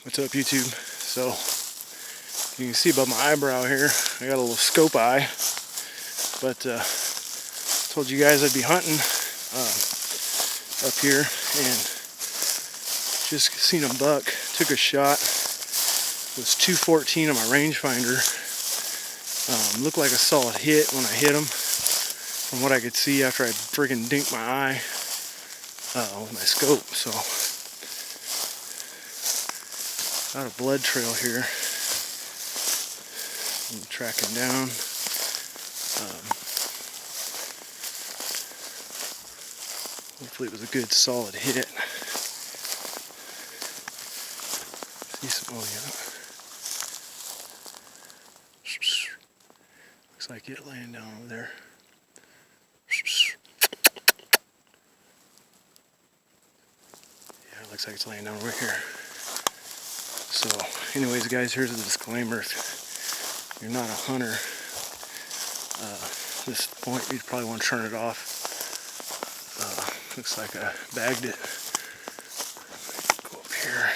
What's up, YouTube? So you can see above my eyebrow here, I got a little scope eye, but told you guys I'd be hunting up here, and just seen a buck. Took a shot. It was 214 on my rangefinder. Looked like a solid hit when I hit him, from what I could see after I friggin' dinked my eye with my scope. So got a blood trail here. I'm tracking down. Hopefully it was a good solid hit. See some, oh yeah. Looks like it laying down over there. Yeah, it looks like it's laying down over here. So anyways, guys, here's a disclaimer. If you're not a hunter, at this point you'd probably want to turn it off. Looks like I bagged it. Go up here,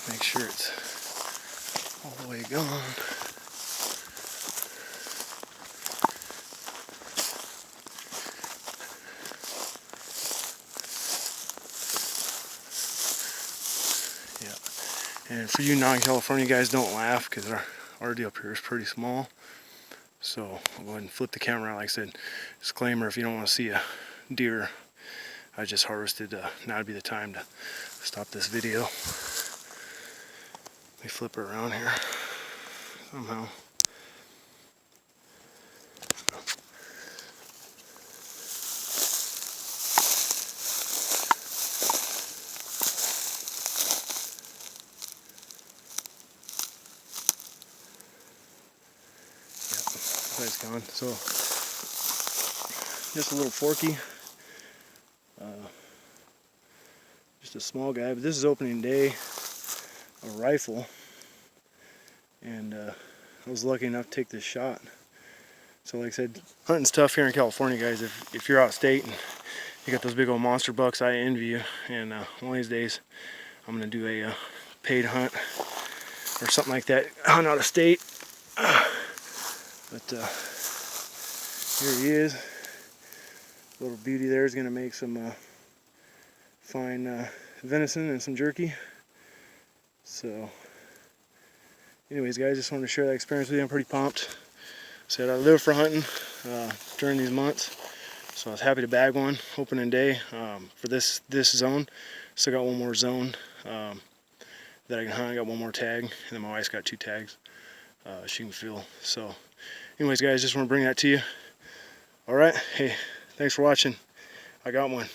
make sure it's all the way gone. Yeah, and for you non-California guys, don't laugh, because our deal up here is pretty small. So I'll go ahead and flip the camera out. Like I said, disclaimer, if you don't want to see a deer I just harvested, now would be the time to stop this video. Let me flip her around here somehow. It's gone. So just a little forky, just a small guy, but this is opening day, a rifle, and I was lucky enough to take this shot. So like I said, hunting's tough here in California, guys. If you're out of state and you got those big old monster bucks, I envy you. And one of these days I'm gonna do a paid hunt or something like that, hunt out of state. But here he is. Little beauty there is going to make some fine venison and some jerky. So anyways, guys, just wanted to share that experience with you. I'm pretty pumped. Said I live for hunting during these months, so I was happy to bag one opening day for this zone. Still got one more zone that I can hunt. I got one more tag, and then my wife's got 2 tags she can fill. So anyways, guys, just want to bring that to you. All right, hey, thanks for watching. I got one.